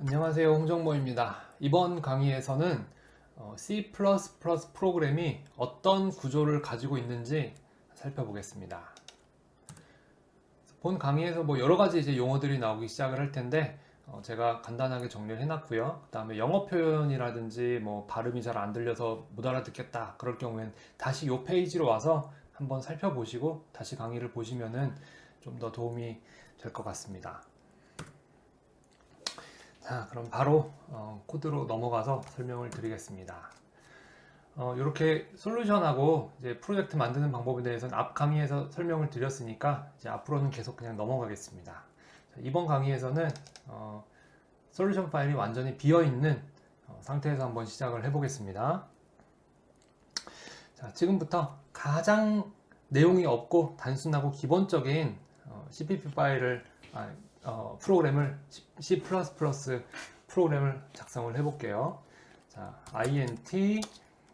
안녕하세요, 홍정모입니다. 이번 강의에서는 C++ 프로그램이 어떤 구조를 가지고 있는지 살펴보겠습니다. 본 강의에서 여러 가지 이제 용어들이 나오기 시작을 할 텐데 제가 간단하게 정리를 해놨고요. 그 다음에 영어 표현이라든지 발음이 잘 안 들려서 못 알아듣겠다 그럴 경우엔 다시 이 페이지로 와서 한번 살펴보시고 다시 강의를 보시면은 좀 더 도움이 될 것 같습니다. 자, 그럼 바로 코드로 넘어가서 설명을 드리겠습니다. 이렇게 솔루션하고 이제 프로젝트 만드는 방법에 대해서는 앞 강의에서 설명을 드렸으니까 이제 앞으로는 계속 그냥 넘어가겠습니다. 자, 이번 강의에서는 솔루션 파일이 완전히 비어있는 상태에서 한번 시작을 해보겠습니다. 자, 지금부터 가장 내용이 없고 단순하고 기본적인 CPP 파일을 프로그램을 C++ 프로그램을 작성을 해볼게요. 자, int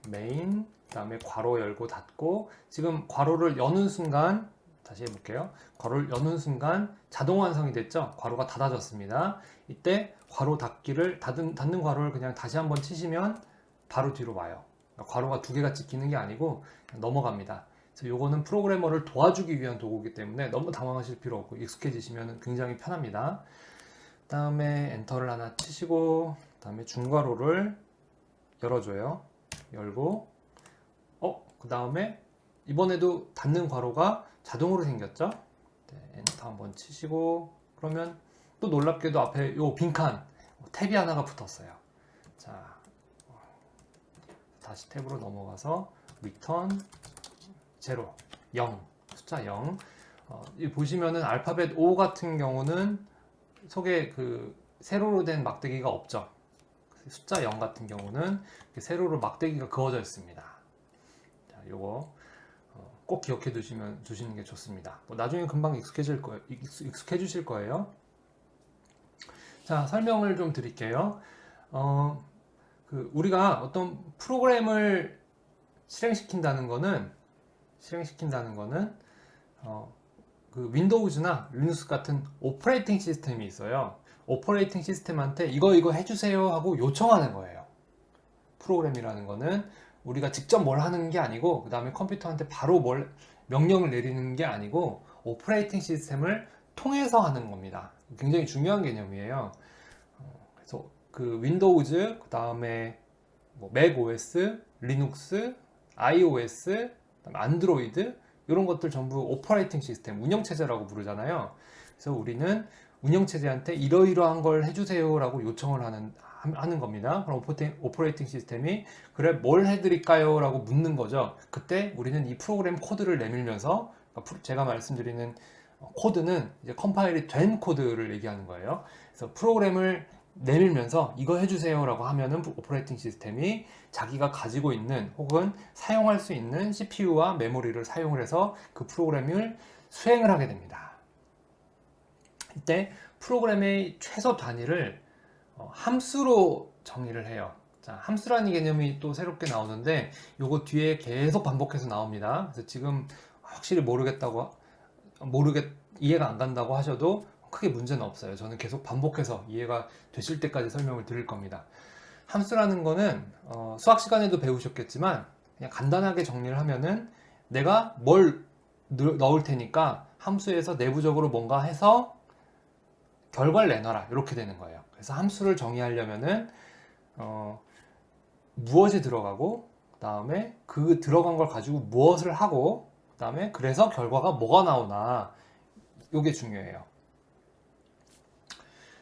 main 그 다음에 괄호 열고 닫고 지금 괄호를 여는 순간 다시 해볼게요. 괄호를 여는 순간 자동 완성이 됐죠. 괄호가 닫아졌습니다. 이때 괄호 닫기를 닫는 괄호를 그냥 다시 한번 치시면 바로 뒤로 와요. 괄호가 두 개가 찍히는 게 아니고 넘어갑니다. 요거는 프로그래머를 도와주기 위한 도구이기 때문에 너무 당황하실 필요 없고 익숙해지시면 굉장히 편합니다. 그 다음에 엔터를 하나 치시고 그 다음에 중괄호를 열어줘요. 열고 그 다음에 이번에도 닫는 괄호가 자동으로 생겼죠. 네, 엔터 한번 치시고 그러면 또 놀랍게도 앞에 요 빈칸 탭이 하나가 붙었어요. 자, 다시 탭으로 넘어가서 return 0, 0, 숫자 0. 보시면은 알파벳 O 같은 경우는 속에 세로로 된 막대기가 없죠. 숫자 0 같은 경우는 세로로 막대기가 그어져 있습니다. 자, 요거 꼭 기억해 두시는 게 좋습니다. 나중에 금방 익숙해지실 거예요. 자, 설명을 좀 드릴게요. 우리가 어떤 프로그램을 실행시킨다는 거는 윈도우즈나 리눅스 같은 오퍼레이팅 시스템이 있어요. 오퍼레이팅 시스템한테 이거 해주세요 하고 요청하는 거예요. 프로그램이라는 거는 우리가 직접 뭘 하는 게 아니고 그 다음에 컴퓨터한테 바로 명령을 내리는 게 아니고 오퍼레이팅 시스템을 통해서 하는 겁니다. 굉장히 중요한 개념이에요. 그래서 윈도우즈, 그 다음에 맥OS, 리눅스, iOS, 안드로이드 이런 것들 전부 오퍼레이팅 시스템, 운영체제라고 부르잖아요. 그래서 우리는 운영체제한테 이러이러한 걸 해주세요 라고 요청을 하는 겁니다. 그럼 오퍼레이팅 시스템이 그래 뭘 해드릴까요? 라고 묻는 거죠. 그때 우리는 이 프로그램 코드를 내밀면서 제가 말씀드리는 코드는 이제 컴파일이 된 코드를 얘기하는 거예요. 그래서 프로그램을 내밀면서 이거 해주세요 라고 하면은 오퍼레이팅 시스템이 자기가 가지고 있는 혹은 사용할 수 있는 CPU와 메모리를 사용을 해서 그 프로그램을 수행을 하게 됩니다. 이때 프로그램의 최소 단위를 함수로 정의를 해요. 자, 함수라는 개념이 또 새롭게 나오는데 요거 뒤에 계속 반복해서 나옵니다. 그래서 지금 확실히 이해가 안 간다고 하셔도 크게 문제는 없어요. 저는 계속 반복해서 이해가 되실 때까지 설명을 드릴 겁니다. 함수라는 거는 수학 시간에도 배우셨겠지만 그냥 간단하게 정리를 하면은 내가 뭘 넣을 테니까 함수에서 내부적으로 뭔가 해서 결과를 내놔라 이렇게 되는 거예요. 그래서 함수를 정의하려면은 무엇이 들어가고 그 다음에 그 들어간 걸 가지고 무엇을 하고 그 다음에 그래서 결과가 뭐가 나오나 이게 중요해요.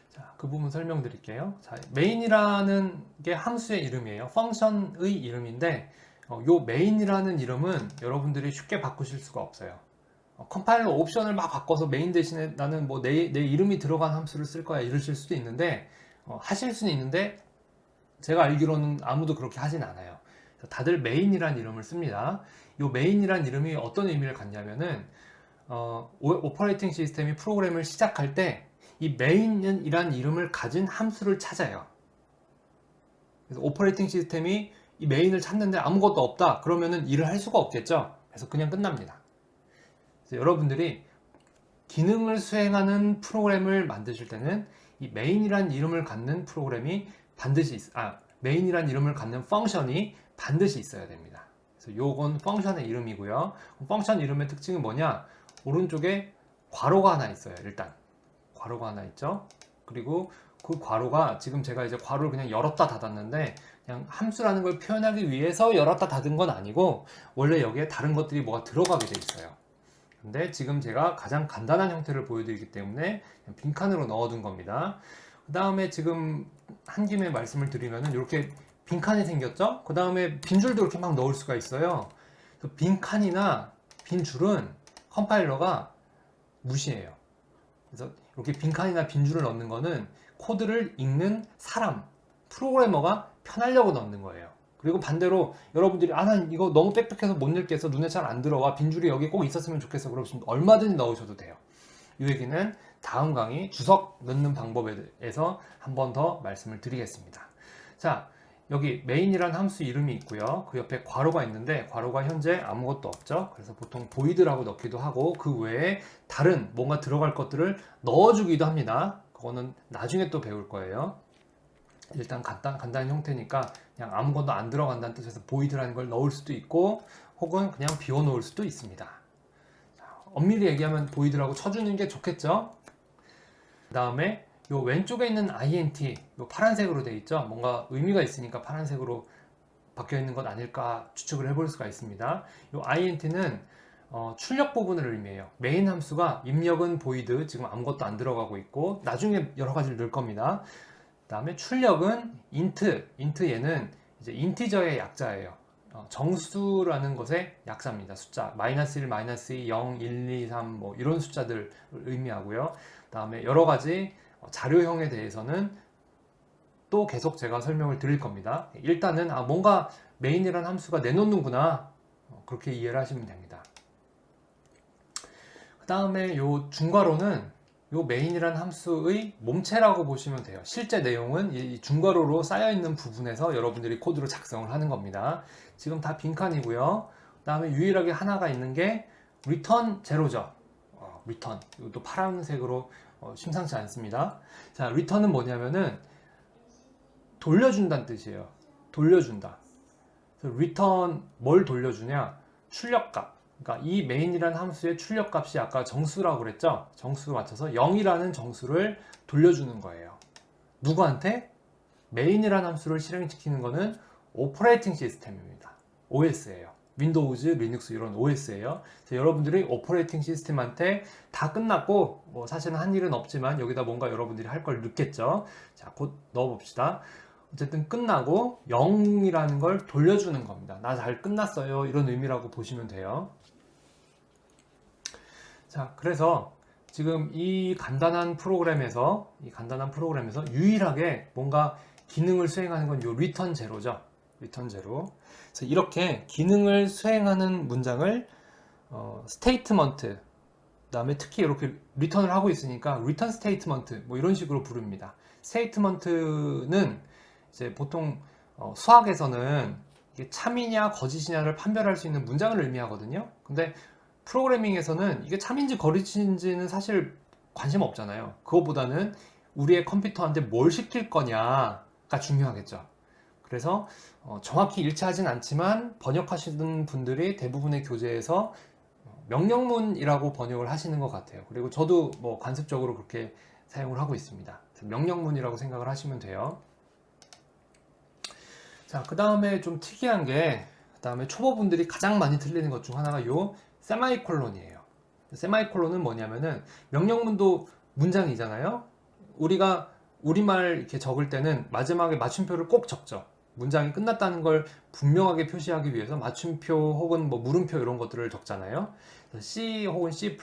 자, 그 부분 설명드릴게요. 자, 메인이라는 게 함수의 이름이에요. 펑션의 이름인데 요 메인이라는 이름은 여러분들이 쉽게 바꾸실 수가 없어요. 컴파일러 옵션을 막 바꿔서 메인 대신에 나는 내 이름이 들어간 함수를 쓸 거야 이러실 수도 있는데 하실 수는 있는데 제가 알기로는 아무도 그렇게 하진 않아요. 다들 메인이라는 이름을 씁니다. 요 메인이라는 이름이 어떤 의미를 갖냐면은 오퍼레이팅 시스템이 프로그램을 시작할 때 이 메인이라는 이름을 가진 함수를 찾아요. 그래서 오퍼레이팅 시스템이 이 메인을 찾는데 아무것도 없다 그러면은 일을 할 수가 없겠죠. 그래서 그냥 끝납니다. 그래서 여러분들이 기능을 수행하는 프로그램을 만드실 때는 이 메인이란 이름을 갖는 프로그램이 반드시 메인이란 이름을 갖는 펑션이 반드시 있어야 됩니다. 그래서 요건 펑션의 이름이고요. 펑션 이름의 특징은 뭐냐? 오른쪽에 괄호가 하나 있어요. 일단 괄호가 하나 있죠. 그리고 그 괄호가 지금 제가 이제 괄호를 그냥 열었다 닫았는데 그냥 함수라는 걸 표현하기 위해서 열었다 닫은 건 아니고 원래 여기에 다른 것들이 뭐가 들어가게 돼 있어요. 근데 지금 제가 가장 간단한 형태를 보여드리기 때문에 그냥 빈칸으로 넣어둔 겁니다. 그 다음에 지금 한 김에 말씀을 드리면은 이렇게 빈칸이 생겼죠? 그 다음에 빈줄도 이렇게 막 넣을 수가 있어요. 빈칸이나 빈줄은 컴파일러가 무시해요. 그래서 이렇게 빈칸이나 빈줄을 넣는 거는 코드를 읽는 사람, 프로그래머가 편하려고 넣는 거예요. 그리고 반대로 여러분들이 난 이거 너무 빽빽해서 못 읽겠어, 눈에 잘 안 들어와, 빈줄이 여기 꼭 있었으면 좋겠어, 그러시면 얼마든지 넣으셔도 돼요. 이 얘기는 다음 강의 주석 넣는 방법에 대해서 한 번 더 말씀을 드리겠습니다. 자, 여기 메인이란 함수 이름이 있고요. 그 옆에 괄호가 있는데 괄호가 현재 아무것도 없죠. 그래서 보통 void라고 넣기도 하고 그 외에 다른 뭔가 들어갈 것들을 넣어주기도 합니다. 그거는 나중에 또 배울 거예요. 일단 간단한 형태니까 그냥 아무것도 안 들어간다는 뜻에서 void라는 걸 넣을 수도 있고 혹은 그냥 비워놓을 수도 있습니다. 자, 엄밀히 얘기하면 void라고 쳐주는 게 좋겠죠. 그 다음에 요 왼쪽에 있는 int, 요 파란색으로 되어 있죠. 뭔가 의미가 있으니까 파란색으로 바뀌어 있는 것 아닐까 추측을 해볼 수가 있습니다. 요 int는 출력 부분을 의미해요. 메인 함수가 입력은 void, 지금 아무것도 안 들어가고 있고 나중에 여러 가지를 넣을 겁니다. 그 다음에 출력은 int 얘는 이제 인티저의 약자예요. 정수라는 것의 약자입니다. 숫자 마이너스 1, 마이너스 2, 0, 1, 2, 3 뭐 이런 숫자들을 의미하고요. 그 다음에 여러 가지 자료형에 대해서는 또 계속 제가 설명을 드릴 겁니다. 일단은 뭔가 메인이라는 함수가 내놓는구나, 그렇게 이해를 하시면 됩니다. 그 다음에 요 중괄호는 요 메인이라는 함수의 몸체라고 보시면 돼요. 실제 내용은 이 중괄호로 쌓여있는 부분에서 여러분들이 코드로 작성을 하는 겁니다. 지금 다 빈칸이고요. 그 다음에 유일하게 하나가 있는 게 return 제로죠. return, 이것도 파란색으로 심상치 않습니다. 자, return은 뭐냐면은 돌려준다는 뜻이에요. 돌려준다. 그래서 return 뭘 돌려주냐? 출력값. 그러니까 이 main이라는 함수의 출력값이 아까 정수라고 그랬죠? 정수로 맞춰서 0이라는 정수를 돌려주는 거예요. 누구한테? main이라는 함수를 실행시키는 거는 오퍼레이팅 시스템입니다. OS예요. 윈도우즈, 리눅스 이런 OS예요. 여러분들이 오퍼레이팅 시스템한테 다 끝났고 사실은 한 일은 없지만 여기다 뭔가 여러분들이 할 걸 넣겠죠. 자, 곧 넣어봅시다. 어쨌든 끝나고 0이라는 걸 돌려주는 겁니다. 나 잘 끝났어요, 이런 의미라고 보시면 돼요. 자, 그래서 지금 이 간단한 프로그램에서 유일하게 뭔가 기능을 수행하는 건 요 return 제로죠. return 제로. 그래서 이렇게 기능을 수행하는 문장을 스테이트먼트, 그다음에 특히 이렇게 리턴을 하고 있으니까 리턴 스테이트먼트 뭐 이런 식으로 부릅니다. 스테이트먼트는 이제 보통 수학에서는 이게 참이냐 거짓이냐를 판별할 수 있는 문장을 의미하거든요. 근데 프로그래밍에서는 이게 참인지 거짓인지는 사실 관심 없잖아요. 그거보다는 우리의 컴퓨터한테 뭘 시킬 거냐가 중요하겠죠. 그래서 정확히 일치하진 않지만 번역하시는 분들이 대부분의 교재에서 명령문이라고 번역을 하시는 것 같아요. 그리고 저도 뭐 관습적으로 그렇게 사용을 하고 있습니다. 명령문이라고 생각을 하시면 돼요. 자, 그 다음에 좀 특이한 게, 그 다음에 초보분들이 가장 많이 틀리는 것 중 하나가 요 세마이콜론이에요. 세마이콜론은 뭐냐면은 명령문도 문장이잖아요. 우리가 우리말 이렇게 적을 때는 마지막에 맞춤표를 꼭 적죠. 문장이 끝났다는 걸 분명하게 표시하기 위해서 맞춤표 혹은 뭐 물음표 이런 것들을 적잖아요. C 혹은 C++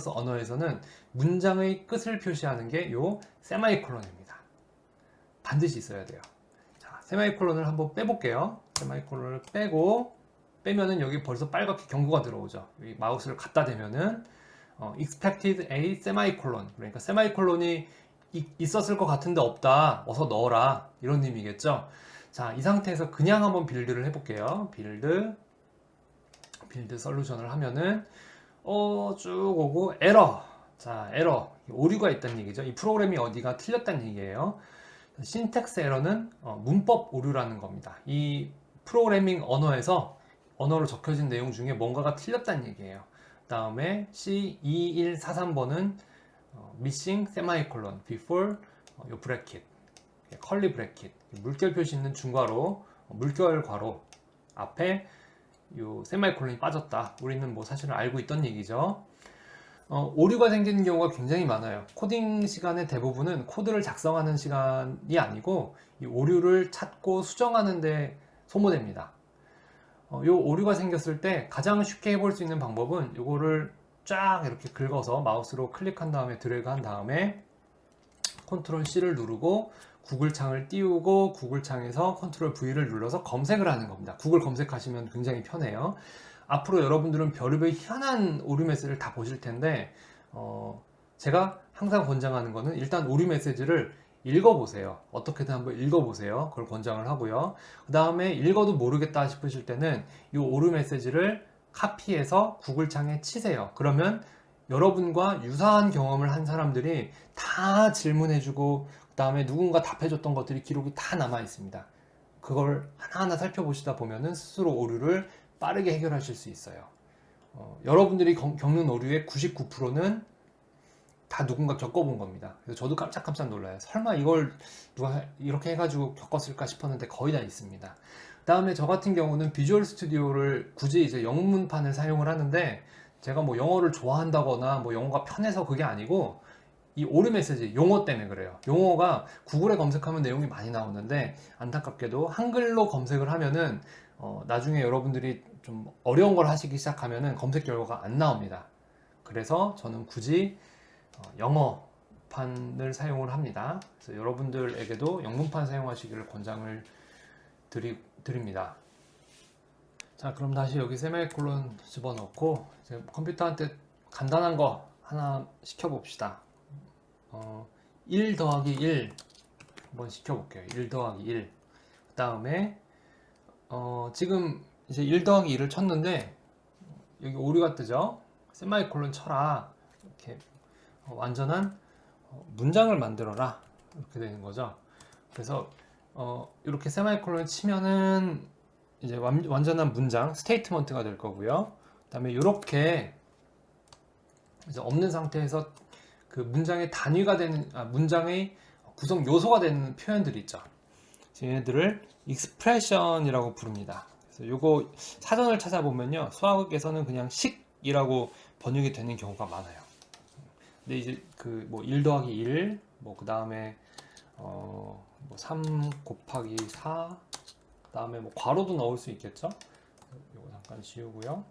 언어에서는 문장의 끝을 표시하는 게 요 세마이콜론입니다. 반드시 있어야 돼요. 자, 세마이콜론을 한번 빼볼게요. 세마이콜론을 빼면은 여기 벌써 빨갛게 경고가 들어오죠. 여기 마우스를 갖다 대면은 expected a semicolon, 그러니까 세마이콜론이 있었을 것 같은데 없다, 어서 넣어라, 이런 의미겠죠. 자, 이 상태에서 그냥 한번 빌드를 해볼게요. 빌드 솔루션을 하면은 쭉 오고 에러. 자, 에러. 오류가 있다는 얘기죠. 이 프로그램이 어디가 틀렸다는 얘기예요. 신텍스 에러는 문법 오류라는 겁니다. 이 프로그래밍 언어에서 언어로 적혀진 내용 중에 뭔가가 틀렸다는 얘기예요. 다음에 C2143번은 missing semicolon before 요 브래킷, 컬리 브래킷, 물결 표시 있는 중괄호, 물결 괄호 앞에 요 세마이콜론이 빠졌다. 우리는 뭐 사실은 알고 있던 얘기죠. 오류가 생기는 경우가 굉장히 많아요. 코딩 시간의 대부분은 코드를 작성하는 시간이 아니고 이 오류를 찾고 수정하는 데 소모됩니다. 요 오류가 생겼을 때 가장 쉽게 해볼 수 있는 방법은 요거를 쫙 이렇게 긁어서 마우스로 클릭한 다음에 드래그 한 다음에 컨트롤 C를 누르고 구글 창을 띄우고 구글 창에서 컨트롤 V를 눌러서 검색을 하는 겁니다. 구글 검색하시면 굉장히 편해요. 앞으로 여러분들은 별의별 희한한 오류 메시지를 다 보실 텐데 제가 항상 권장하는 거는 일단 오류 메시지를 읽어보세요. 어떻게든 한번 읽어보세요. 그걸 권장을 하고요. 그 다음에 읽어도 모르겠다 싶으실 때는 이 오류 메시지를 카피해서 구글 창에 치세요. 그러면 여러분과 유사한 경험을 한 사람들이 다 질문해주고 그 다음에 누군가 답해줬던 것들이 기록이 다 남아 있습니다. 그걸 하나하나 살펴보시다 보면은 스스로 오류를 빠르게 해결하실 수 있어요. 여러분들이 겪는 오류의 99%는 다 누군가 겪어본 겁니다. 그래서 저도 깜짝깜짝 놀라요. 설마 이걸 누가 이렇게 해가지고 겪었을까 싶었는데 거의 다 있습니다. 다음에 저 같은 경우는 비주얼 스튜디오를 굳이 이제 영문판을 사용을 하는데 제가 뭐 영어를 좋아한다거나 뭐 영어가 편해서 그게 아니고 이 오류 메시지 용어 때문에 그래요. 용어가 구글에 검색하면 내용이 많이 나오는데 안타깝게도 한글로 검색을 하면은 나중에 여러분들이 좀 어려운 걸 하시기 시작하면은 검색 결과가 안 나옵니다. 그래서 저는 굳이 영어판을 사용을 합니다. 그래서 여러분들에게도 영문판 사용하시기를 권장을 드립니다. 자, 그럼 다시 여기 세미콜론 집어넣고 이제 컴퓨터한테 간단한 거 하나 시켜봅시다. 1 더하기 1 한번 시켜볼게요. 1 더하기 1. 그 다음에 지금 이제 1 더하기 2를 쳤는데 여기 오류가 뜨죠. 세마이콜론 쳐라. 이렇게 완전한 문장을 만들어라. 이렇게 되는 거죠. 그래서 이렇게 세마이콜론을 치면은 이제 완전한 문장, 스테이트먼트가 될 거고요. 그 다음에 이렇게 이제 없는 상태에서 그 문장의 단위가 되는, 문장의 구성 요소가 되는 표현들이 있죠. 얘네들을 익스프레션이라고 부릅니다. 그래서 요거 사전을 찾아보면요, 수학에서는 그냥 식이라고 번역이 되는 경우가 많아요. 근데 이제 그 뭐 1 더하기 1, 뭐 그 다음에 뭐 3 곱하기 4, 그 다음에 뭐 괄호도 넣을 수 있겠죠. 요거 잠깐 지우고요.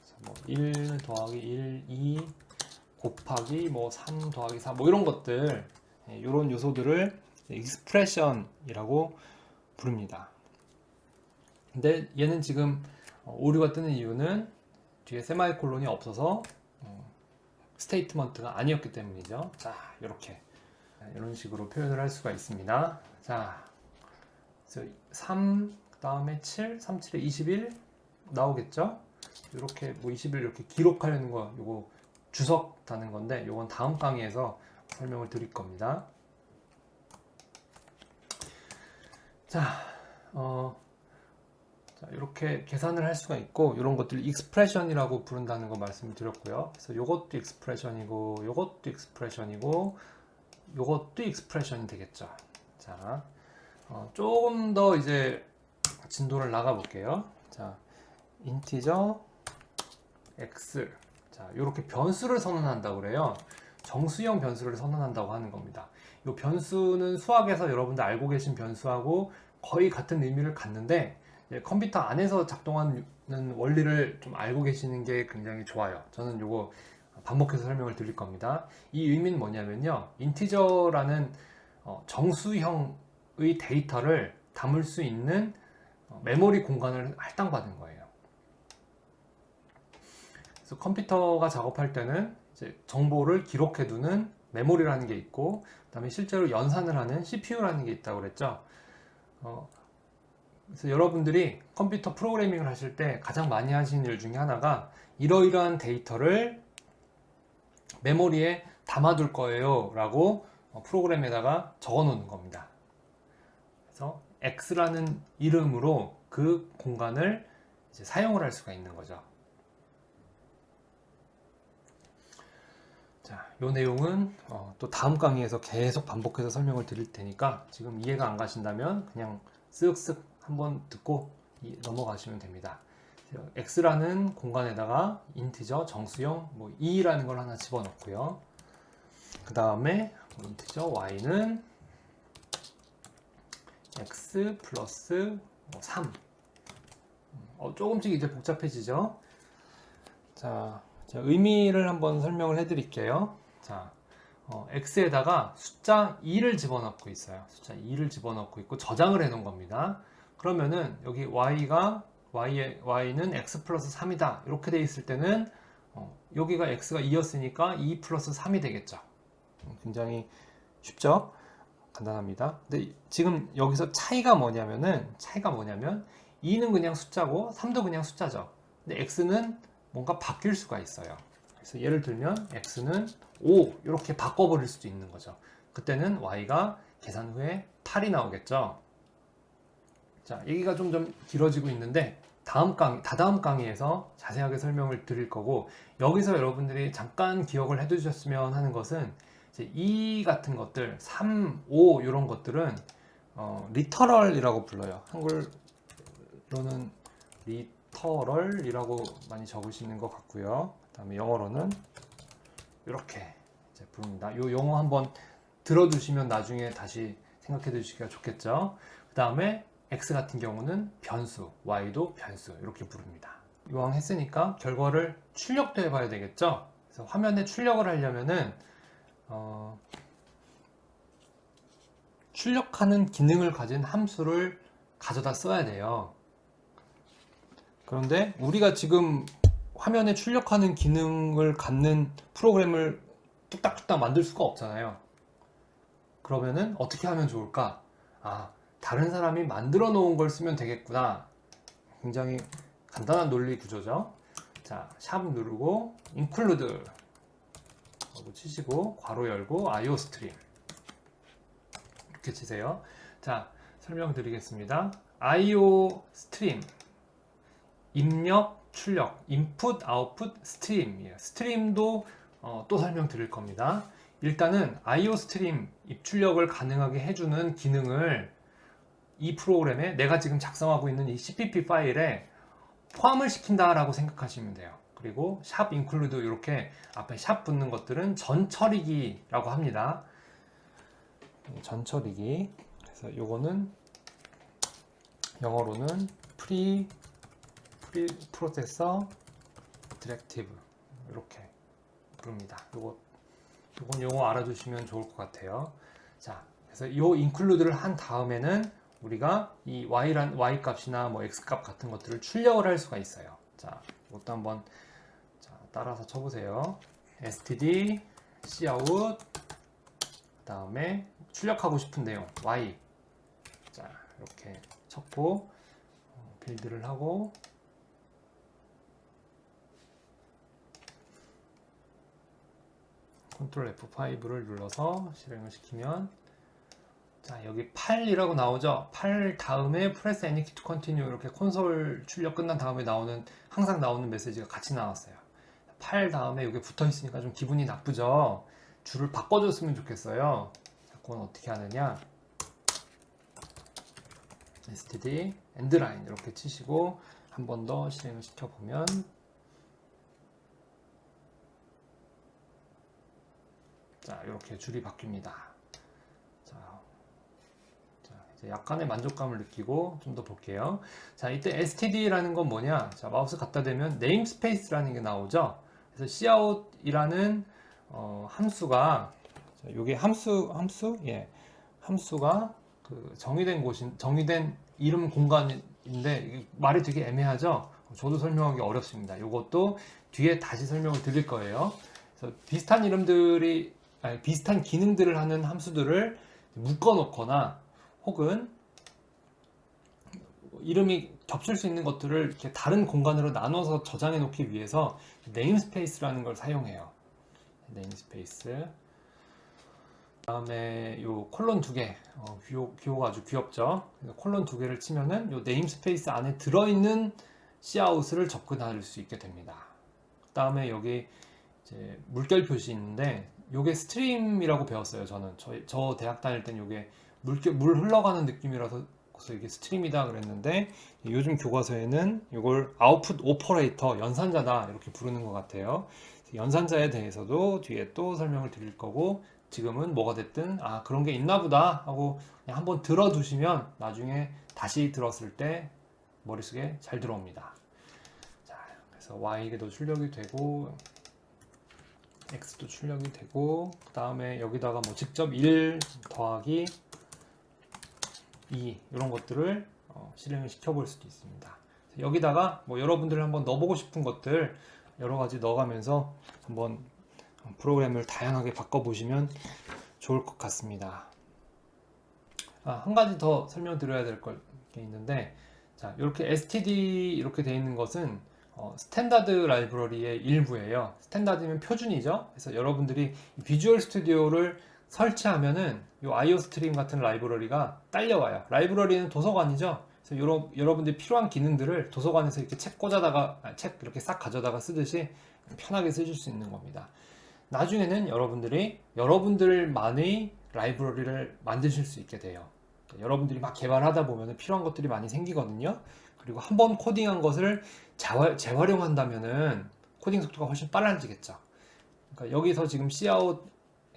그래서 뭐 1 더하기 1, 2 곱하기 뭐 3 더하기 4, 뭐 이런 것들, 이런 요소들을 익스프레션이라고 부릅니다. 근데 얘는 지금 오류가 뜨는 이유는 뒤에 세마이콜론이 없어서 스테이트먼트가 아니었기 때문이죠. 자, 이렇게 이런 식으로 표현을 할 수가 있습니다. 자, 그래서 3, 그 다음에 7, 3, 7에 21 나오겠죠? 이렇게 뭐 21 이렇게 기록하려는 거, 요거 주석 다는 건데, 요건 다음 강의에서 설명을 드릴 겁니다. 자, 이렇게 계산을 할 수가 있고, 이런 것들 익스프레션이라고 부른다는 거 말씀을 드렸고요. 그래서 요것도 익스프레션이고, 요것도 익스프레션이고, 요것도 익스프레션이 되겠죠. 자, 조금 더 이제 진도를 나가 볼게요. 자, 인티저 x. 자, 이렇게 변수를 선언한다고 그래요. 정수형 변수를 선언한다고 하는 겁니다. 이 변수는 수학에서 여러분들 알고 계신 변수하고 거의 같은 의미를 갖는데, 컴퓨터 안에서 작동하는 원리를 좀 알고 계시는 게 굉장히 좋아요. 저는 요거 반복해서 설명을 드릴 겁니다. 이 의미는 뭐냐면요, 인티저라는 정수형의 데이터를 담을 수 있는 메모리 공간을 할당받은 거예요. 그래서 컴퓨터가 작업할 때는 이제 정보를 기록해 두는 메모리라는 게 있고, 그 다음에 실제로 연산을 하는 CPU라는 게 있다고 그랬죠. 그래서 여러분들이 컴퓨터 프로그래밍을 하실 때 가장 많이 하시는 일 중에 하나가 이러이러한 데이터를 메모리에 담아둘 거예요 라고 프로그램에다가 적어 놓는 겁니다. 그래서 x라는 이름으로 그 공간을 이제 사용을 할 수가 있는 거죠. 자, 이 내용은 또 다음 강의에서 계속 반복해서 설명을 드릴 테니까 지금 이해가 안 가신다면 그냥 쓱쓱 한번 듣고 넘어가시면 됩니다. x라는 공간에다가 인티저, 정수형, 2라는 걸 하나 집어넣고요. 그 다음에 인티저 y는 x 플러스 3. 조금씩 이제 복잡해지죠. 자, 제가 의미를 한번 설명을 해드릴게요. 자, x에다가 숫자 2를 집어넣고 있어요. 숫자 2를 집어넣고 있고 저장을 해 놓은 겁니다. 그러면은 여기 y는 x 플러스 3이다 이렇게 돼 있을 때는 여기가 x가 2였으니까 2 플러스 3이 되겠죠. 굉장히 쉽죠? 간단합니다. 근데 지금 여기서 차이가 뭐냐면 2는 그냥 숫자고 3도 그냥 숫자죠. 근데 x는 뭔가 바뀔 수가 있어요. 그래서 예를 들면 x는 5 이렇게 바꿔버릴 수도 있는 거죠. 그때는 y가 계산 후에 8이 나오겠죠. 자, 얘기가 좀 길어지고 있는데 다다음 강의에서 자세하게 설명을 드릴 거고, 여기서 여러분들이 잠깐 기억을 해 두셨으면 하는 것은 이제 이 같은 것들 3, 5 이런 것들은 리터럴이라고 불러요. 한글로는 리터럴이라고 많이 적으시는 것 같고요. 그 다음에 영어로는 이렇게 이제 부릅니다. 이 용어 한번 들어두시면 나중에 다시 생각해 두시기가 좋겠죠. 그 다음에 x 같은 경우는 변수, y도 변수 이렇게 부릅니다. 이왕 했으니까 결과를 출력도 해봐야 되겠죠. 그래서 화면에 출력을 하려면은 출력하는 기능을 가진 함수를 가져다 써야 돼요. 그런데 우리가 지금 화면에 출력하는 기능을 갖는 프로그램을 뚝딱뚝딱 만들 수가 없잖아요. 그러면은 어떻게 하면 좋을까? 다른 사람이 만들어 놓은 걸 쓰면 되겠구나. 굉장히 간단한 논리 구조죠. 자, 샵 누르고 include 하고 치시고 괄호 열고 iostream 이렇게 치세요. 자, 설명드리겠습니다. iostream 입력, 출력, input, output, stream이에요. 스트림도 또 설명드릴 겁니다. 일단은 iostream 입출력을 가능하게 해주는 기능을 이 프로그램에 내가 지금 작성하고 있는 이 cpp 파일에 포함을 시킨다라고 생각하시면 돼요. 그리고 샵 include 이렇게 앞에 샵 붙는 것들은 전처리기라고 합니다. 전처리기. 그래서 요거는 영어로는 프로세서 디렉티브 이렇게 부릅니다. 요건 용어 알아두시면 좋을 것 같아요. 자, 그래서 요 include를 한 다음에는 우리가 이 y 값이나 x 값 같은 것들을 출력을 할 수가 있어요. 자, 이것도 한번 따라서 쳐보세요. std cout 그 다음에 출력하고 싶은 내용 y. 자, 이렇게 쳤고 빌드를 하고 컨트롤 F5를 눌러서 실행을 시키면, 자, 여기 8이라고 나오죠. 8 다음에 press any key to continue 이렇게 콘솔 출력 끝난 다음에 항상 나오는 메시지가 같이 나왔어요. 8 다음에 여기 붙어 있으니까 좀 기분이 나쁘죠. 줄을 바꿔줬으면 좋겠어요. 자, 그건 어떻게 하느냐, std endline 이렇게 치시고 한 번 더 실행을 시켜보면, 자, 이렇게 줄이 바뀝니다. 자, 이제 약간의 만족감을 느끼고 좀 더 볼게요. 자, 이때 std라는 건 뭐냐? 자, 마우스 갖다 대면 namespace라는 게 나오죠. 그래서 cout이라는 함수가, 이게 함수가 그 정의된 이름 공간인데 말이 되게 애매하죠. 저도 설명하기 어렵습니다. 이것도 뒤에 다시 설명을 드릴 거예요. 그래서 비슷한 기능들을 하는 함수들을 묶어 놓거나 혹은 이름이 겹칠 수 있는 것들을 이렇게 다른 공간으로 나눠서 저장해 놓기 위해서 네임스페이스라는 걸 사용해요. 네임스페이스. 다음에 요 콜론 두 개, 기호가 아주 귀엽죠. 콜론 두 개를 치면은 요 네임스페이스 안에 들어있는 Cout을 접근할 수 있게 됩니다. 다음에 여기 이제 물결 표시 있는데 요게 스트림이라고 배웠어요. 저는 저 대학 다닐 땐 요게 물 흘러가는 느낌이라서 이게 스트림이다 그랬는데 요즘 교과서에는 이걸 아웃풋 오퍼레이터, 연산자다 이렇게 부르는 것 같아요. 연산자에 대해서도 뒤에 또 설명을 드릴 거고, 지금은 뭐가 됐든 그런 게 있나 보다 하고 그냥 한번 들어두시면 나중에 다시 들었을 때 머릿속에 잘 들어옵니다. 자, 그래서 Y에도 출력이 되고 X도 출력이 되고, 그 다음에 여기다가 뭐 직접 1 더하기 2 이런 것들을 실행을 시켜볼 수도 있습니다. 여기다가 뭐 여러분들 한번 넣어보고 싶은 것들 여러 가지 넣어가면서 한번 프로그램을 다양하게 바꿔보시면 좋을 것 같습니다. 한 가지 더 설명드려야 될 게 있는데, 자, 이렇게 std 이렇게 되어 있는 것은 스탠다드 라이브러리의 일부예요. 스탠다드면 표준이죠. 그래서 여러분들이 비주얼 스튜디오를 설치하면은 이 아이오스트림 같은 라이브러리가 딸려와요. 라이브러리는 도서관이죠. 그래서 여러분들이 필요한 기능들을 도서관에서 이렇게 책 꽂아다가 책 이렇게 싹 가져다가 쓰듯이 편하게 쓰실 수 있는 겁니다. 나중에는 여러분들이 여러분들만의 라이브러리를 만드실 수 있게 돼요. 여러분들이 막 개발하다 보면 필요한 것들이 많이 생기거든요. 그리고 한번 코딩한 것을 재활용한다면은 코딩 속도가 훨씬 빨라지겠죠. 그러니까 여기서 지금 Cout,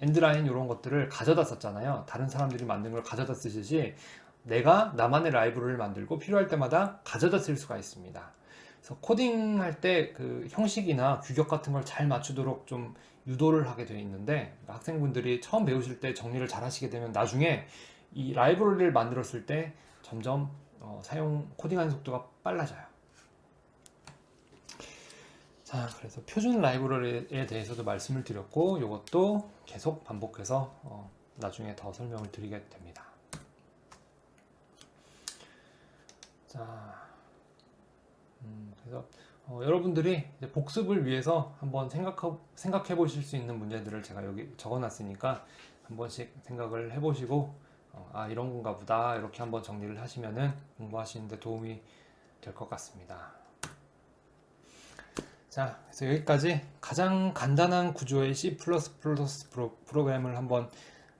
엔드라인 이런 것들을 가져다 썼잖아요. 다른 사람들이 만든 걸 가져다 쓰듯이 내가 나만의 라이브러리를 만들고 필요할 때마다 가져다 쓸 수가 있습니다. 그래서 코딩할 때 그 형식이나 규격 같은 걸 잘 맞추도록 좀 유도를 하게 되어 있는데, 학생분들이 처음 배우실 때 정리를 잘 하시게 되면 나중에 이 라이브러리를 만들었을 때 점점 코딩하는 속도가 빨라져요. 자, 그래서 표준 라이브러리에 대해서도 말씀을 드렸고, 이것도 계속 반복해서 나중에 더 설명을 드리게 됩니다. 자, 그래서 여러분들이 이제 복습을 위해서 한번 생각해 보실 수 있는 문제들을 제가 여기 적어 놨으니까 한 번씩 생각을 해 보시고 이런 건가 보다 이렇게 한번 정리를 하시면은 공부하시는데 도움이 될 것 같습니다. 자, 그래서 여기까지 가장 간단한 구조의 C++ 프로그램을 한번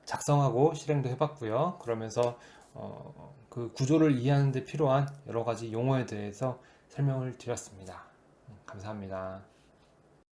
작성하고 실행도 해봤고요. 그러면서 그 구조를 이해하는 데 필요한 여러 가지 용어에 대해서 설명을 드렸습니다. 감사합니다.